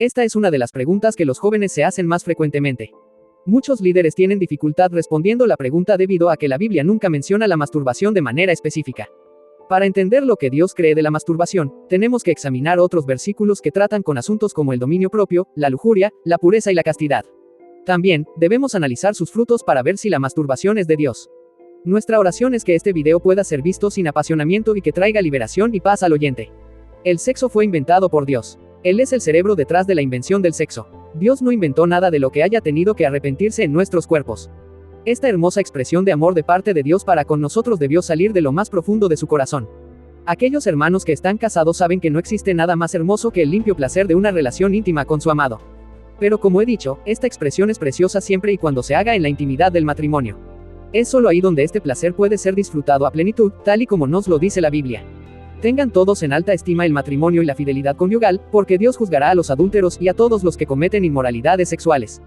Esta es una de las preguntas que los jóvenes se hacen más frecuentemente. Muchos líderes tienen dificultad respondiendo la pregunta debido a que la Biblia nunca menciona la masturbación de manera específica. Para entender lo que Dios cree de la masturbación, tenemos que examinar otros versículos que tratan con asuntos como el dominio propio, la lujuria, la pureza y la castidad. También, debemos analizar sus frutos para ver si la masturbación es de Dios. Nuestra oración es que este video pueda ser visto sin apasionamiento y que traiga liberación y paz al oyente. El sexo fue inventado por Dios. Él es el cerebro detrás de la invención del sexo. Dios no inventó nada de lo que haya tenido que arrepentirse en nuestros cuerpos. Esta hermosa expresión de amor de parte de Dios para con nosotros debió salir de lo más profundo de su corazón. Aquellos hermanos que están casados saben que no existe nada más hermoso que el limpio placer de una relación íntima con su amado. Pero como he dicho, esta expresión es preciosa siempre y cuando se haga en la intimidad del matrimonio. Es solo ahí donde este placer puede ser disfrutado a plenitud, tal y como nos lo dice la Biblia. Tengan todos en alta estima el matrimonio y la fidelidad conyugal, porque Dios juzgará a los adúlteros y a todos los que cometen inmoralidades sexuales.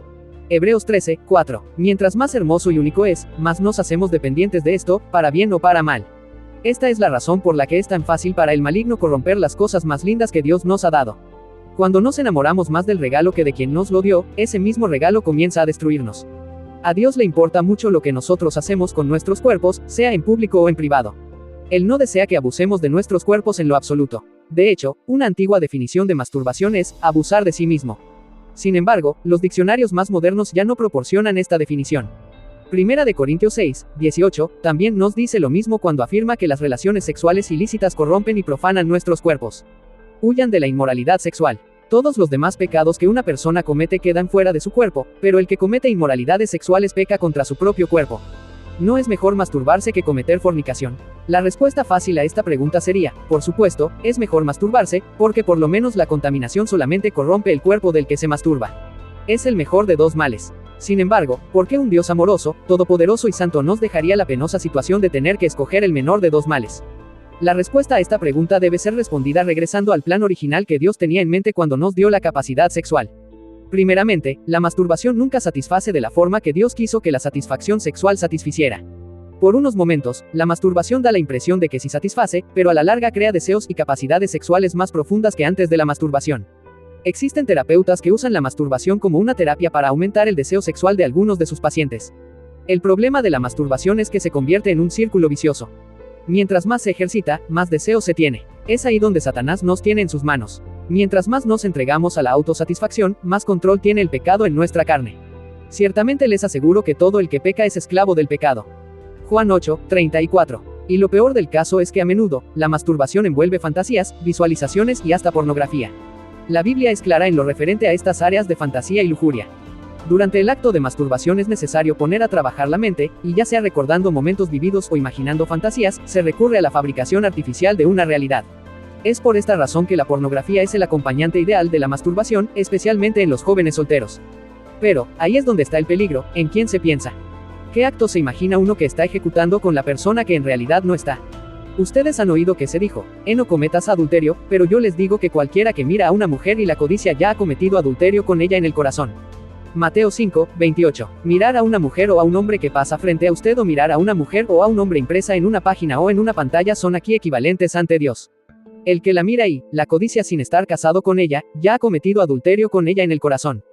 Hebreos 13, 4. Mientras más hermoso y único es, más nos hacemos dependientes de esto, para bien o para mal. Esta es la razón por la que es tan fácil para el maligno corromper las cosas más lindas que Dios nos ha dado. Cuando nos enamoramos más del regalo que de quien nos lo dio, ese mismo regalo comienza a destruirnos. A Dios le importa mucho lo que nosotros hacemos con nuestros cuerpos, sea en público o en privado. Él no desea que abusemos de nuestros cuerpos en lo absoluto. De hecho, una antigua definición de masturbación es abusar de sí mismo. Sin embargo, los diccionarios más modernos ya no proporcionan esta definición. Primera de Corintios 6, 18, también nos dice lo mismo cuando afirma que las relaciones sexuales ilícitas corrompen y profanan nuestros cuerpos. Huyan de la inmoralidad sexual. Todos los demás pecados que una persona comete quedan fuera de su cuerpo, pero el que comete inmoralidades sexuales peca contra su propio cuerpo. ¿No es mejor masturbarse que cometer fornicación? La respuesta fácil a esta pregunta sería, por supuesto, es mejor masturbarse, porque por lo menos la contaminación solamente corrompe el cuerpo del que se masturba. Es el mejor de dos males. Sin embargo, ¿por qué un Dios amoroso, todopoderoso y santo nos dejaría la penosa situación de tener que escoger el menor de dos males? La respuesta a esta pregunta debe ser respondida regresando al plan original que Dios tenía en mente cuando nos dio la capacidad sexual. Primeramente, la masturbación nunca satisface de la forma que Dios quiso que la satisfacción sexual satisficiera. Por unos momentos, la masturbación da la impresión de que sí satisface, pero a la larga crea deseos y capacidades sexuales más profundas que antes de la masturbación. Existen terapeutas que usan la masturbación como una terapia para aumentar el deseo sexual de algunos de sus pacientes. El problema de la masturbación es que se convierte en un círculo vicioso. Mientras más se ejercita, más deseo se tiene. Es ahí donde Satanás nos tiene en sus manos. Mientras más nos entregamos a la autosatisfacción, más control tiene el pecado en nuestra carne. Ciertamente les aseguro que todo el que peca es esclavo del pecado. Juan 8, 34. Y lo peor del caso es que a menudo, la masturbación envuelve fantasías, visualizaciones y hasta pornografía. La Biblia es clara en lo referente a estas áreas de fantasía y lujuria. Durante el acto de masturbación es necesario poner a trabajar la mente, y ya sea recordando momentos vividos o imaginando fantasías, se recurre a la fabricación artificial de una realidad. Es por esta razón que la pornografía es el acompañante ideal de la masturbación, especialmente en los jóvenes solteros. Pero, ahí es donde está el peligro, ¿en quién se piensa? ¿Qué acto se imagina uno que está ejecutando con la persona que en realidad no está? Ustedes han oído que se dijo, no cometas adulterio, pero yo les digo que cualquiera que mira a una mujer y la codicia ya ha cometido adulterio con ella en el corazón. Mateo 5, 28. Mirar a una mujer o a un hombre que pasa frente a usted o mirar a una mujer o a un hombre impresa en una página o en una pantalla son aquí equivalentes ante Dios. El que la mira y la codicia sin estar casado con ella, ya ha cometido adulterio con ella en el corazón.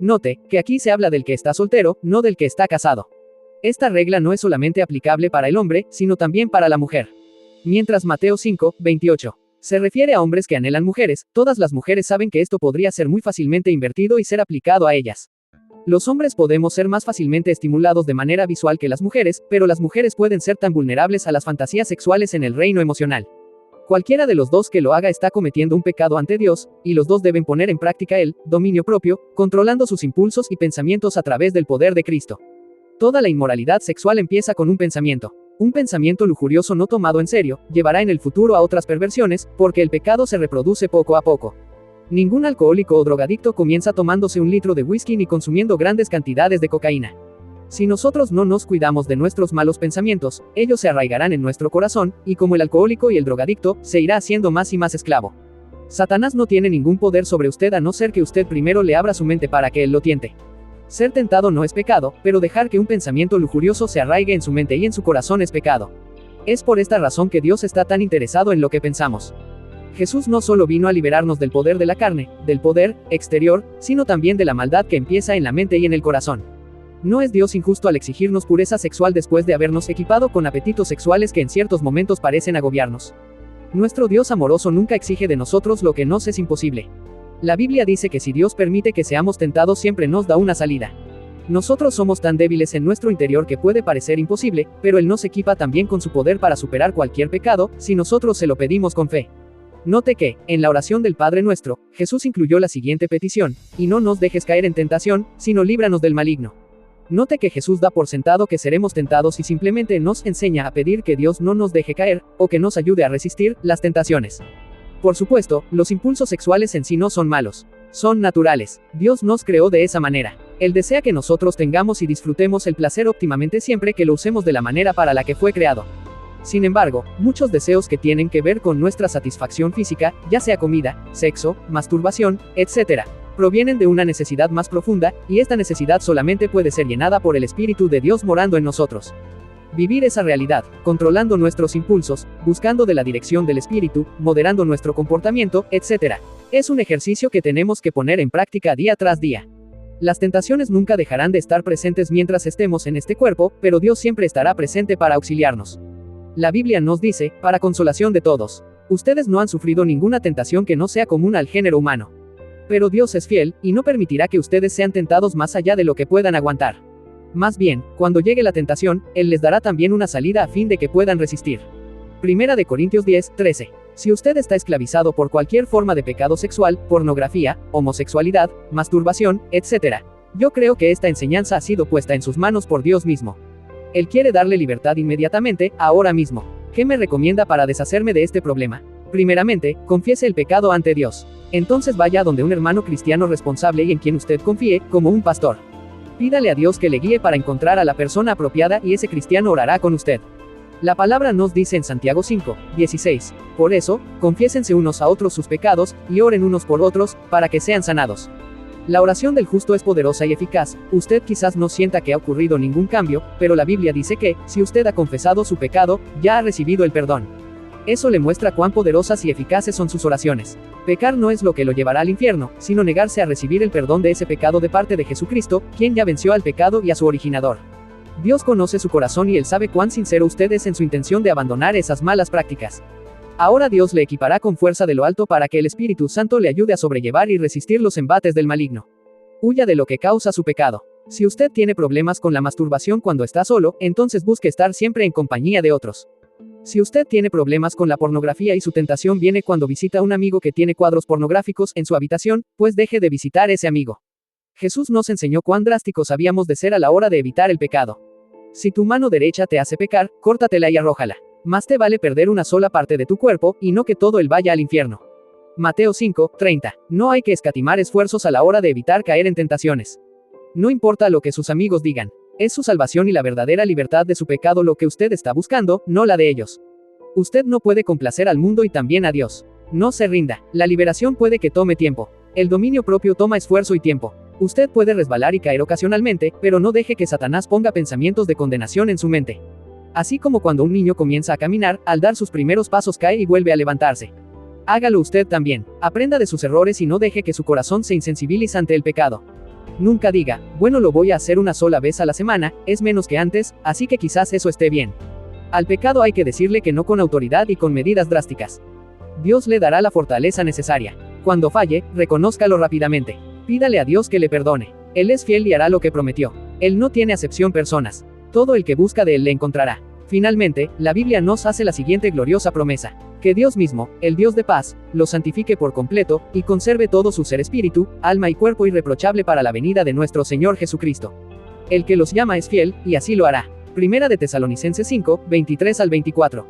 Note, que aquí se habla del que está soltero, no del que está casado. Esta regla no es solamente aplicable para el hombre, sino también para la mujer. Mientras Mateo 5, 28. Se refiere a hombres que anhelan mujeres, todas las mujeres saben que esto podría ser muy fácilmente invertido y ser aplicado a ellas. Los hombres podemos ser más fácilmente estimulados de manera visual que las mujeres, pero las mujeres pueden ser tan vulnerables a las fantasías sexuales en el reino emocional. Cualquiera de los dos que lo haga está cometiendo un pecado ante Dios, y los dos deben poner en práctica el dominio propio, controlando sus impulsos y pensamientos a través del poder de Cristo. Toda la inmoralidad sexual empieza con un pensamiento. Un pensamiento lujurioso no tomado en serio, llevará en el futuro a otras perversiones, porque el pecado se reproduce poco a poco. Ningún alcohólico o drogadicto comienza tomándose un litro de whisky ni consumiendo grandes cantidades de cocaína. Si nosotros no nos cuidamos de nuestros malos pensamientos, ellos se arraigarán en nuestro corazón, y como el alcohólico y el drogadicto, se irá haciendo más y más esclavo. Satanás no tiene ningún poder sobre usted a no ser que usted primero le abra su mente para que él lo tiente. Ser tentado no es pecado, pero dejar que un pensamiento lujurioso se arraigue en su mente y en su corazón es pecado. Es por esta razón que Dios está tan interesado en lo que pensamos. Jesús no solo vino a liberarnos del poder de la carne, del poder exterior, sino también de la maldad que empieza en la mente y en el corazón. No es Dios injusto al exigirnos pureza sexual después de habernos equipado con apetitos sexuales que en ciertos momentos parecen agobiarnos. Nuestro Dios amoroso nunca exige de nosotros lo que nos es imposible. La Biblia dice que si Dios permite que seamos tentados siempre nos da una salida. Nosotros somos tan débiles en nuestro interior que puede parecer imposible, pero Él nos equipa también con su poder para superar cualquier pecado, si nosotros se lo pedimos con fe. Note que, en la oración del Padre Nuestro, Jesús incluyó la siguiente petición: y no nos dejes caer en tentación, sino líbranos del maligno. Note que Jesús da por sentado que seremos tentados y simplemente nos enseña a pedir que Dios no nos deje caer, o que nos ayude a resistir las tentaciones. Por supuesto, los impulsos sexuales en sí no son malos. Son naturales. Dios nos creó de esa manera. Él desea que nosotros tengamos y disfrutemos el placer óptimamente siempre que lo usemos de la manera para la que fue creado. Sin embargo, muchos deseos que tienen que ver con nuestra satisfacción física, ya sea comida, sexo, masturbación, etc., provienen de una necesidad más profunda, y esta necesidad solamente puede ser llenada por el Espíritu de Dios morando en nosotros. Vivir esa realidad, controlando nuestros impulsos, buscando de la dirección del Espíritu, moderando nuestro comportamiento, etc., es un ejercicio que tenemos que poner en práctica día tras día. Las tentaciones nunca dejarán de estar presentes mientras estemos en este cuerpo, pero Dios siempre estará presente para auxiliarnos. La Biblia nos dice, para consolación de todos: ustedes no han sufrido ninguna tentación que no sea común al género humano. Pero Dios es fiel, y no permitirá que ustedes sean tentados más allá de lo que puedan aguantar. Más bien, cuando llegue la tentación, Él les dará también una salida a fin de que puedan resistir. Primera de Corintios 10:13. Si usted está esclavizado por cualquier forma de pecado sexual, pornografía, homosexualidad, masturbación, etc., yo creo que esta enseñanza ha sido puesta en sus manos por Dios mismo. Él quiere darle libertad inmediatamente, ahora mismo. ¿Qué me recomienda para deshacerme de este problema? Primeramente, confiese el pecado ante Dios. Entonces vaya donde un hermano cristiano responsable y en quien usted confíe, como un pastor. Pídale a Dios que le guíe para encontrar a la persona apropiada y ese cristiano orará con usted. La palabra nos dice en Santiago 5:16, por eso, confiésense unos a otros sus pecados, y oren unos por otros, para que sean sanados. La oración del justo es poderosa y eficaz. Usted quizás no sienta que ha ocurrido ningún cambio, pero la Biblia dice que, si usted ha confesado su pecado, ya ha recibido el perdón. Eso le muestra cuán poderosas y eficaces son sus oraciones. Pecar no es lo que lo llevará al infierno, sino negarse a recibir el perdón de ese pecado de parte de Jesucristo, quien ya venció al pecado y a su originador. Dios conoce su corazón y Él sabe cuán sincero usted es en su intención de abandonar esas malas prácticas. Ahora Dios le equipará con fuerza de lo alto para que el Espíritu Santo le ayude a sobrellevar y resistir los embates del maligno. Huya de lo que causa su pecado. Si usted tiene problemas con la masturbación cuando está solo, entonces busque estar siempre en compañía de otros. Si usted tiene problemas con la pornografía y su tentación viene cuando visita a un amigo que tiene cuadros pornográficos en su habitación, pues deje de visitar ese amigo. Jesús nos enseñó cuán drásticos habíamos de ser a la hora de evitar el pecado. Si tu mano derecha te hace pecar, córtatela y arrójala. Más te vale perder una sola parte de tu cuerpo, y no que todo él vaya al infierno. Mateo 5:30. No hay que escatimar esfuerzos a la hora de evitar caer en tentaciones. No importa lo que sus amigos digan. Es su salvación y la verdadera libertad de su pecado lo que usted está buscando, no la de ellos. Usted no puede complacer al mundo y también a Dios. No se rinda. La liberación puede que tome tiempo. El dominio propio toma esfuerzo y tiempo. Usted puede resbalar y caer ocasionalmente, pero no deje que Satanás ponga pensamientos de condenación en su mente. Así como cuando un niño comienza a caminar, al dar sus primeros pasos cae y vuelve a levantarse. Hágalo usted también. Aprenda de sus errores y no deje que su corazón se insensibilice ante el pecado. Nunca diga, bueno, lo voy a hacer una sola vez a la semana, es menos que antes, así que quizás eso esté bien. Al pecado hay que decirle que no con autoridad y con medidas drásticas. Dios le dará la fortaleza necesaria. Cuando falle, reconózcalo rápidamente. Pídale a Dios que le perdone. Él es fiel y hará lo que prometió. Él no tiene acepción personas. Todo el que busca de Él le encontrará. Finalmente, la Biblia nos hace la siguiente gloriosa promesa: que Dios mismo, el Dios de paz, los santifique por completo, y conserve todo su ser espíritu, alma y cuerpo irreprochable para la venida de nuestro Señor Jesucristo. El que los llama es fiel, y así lo hará. Primera de Tesalonicenses 5:23 al 24.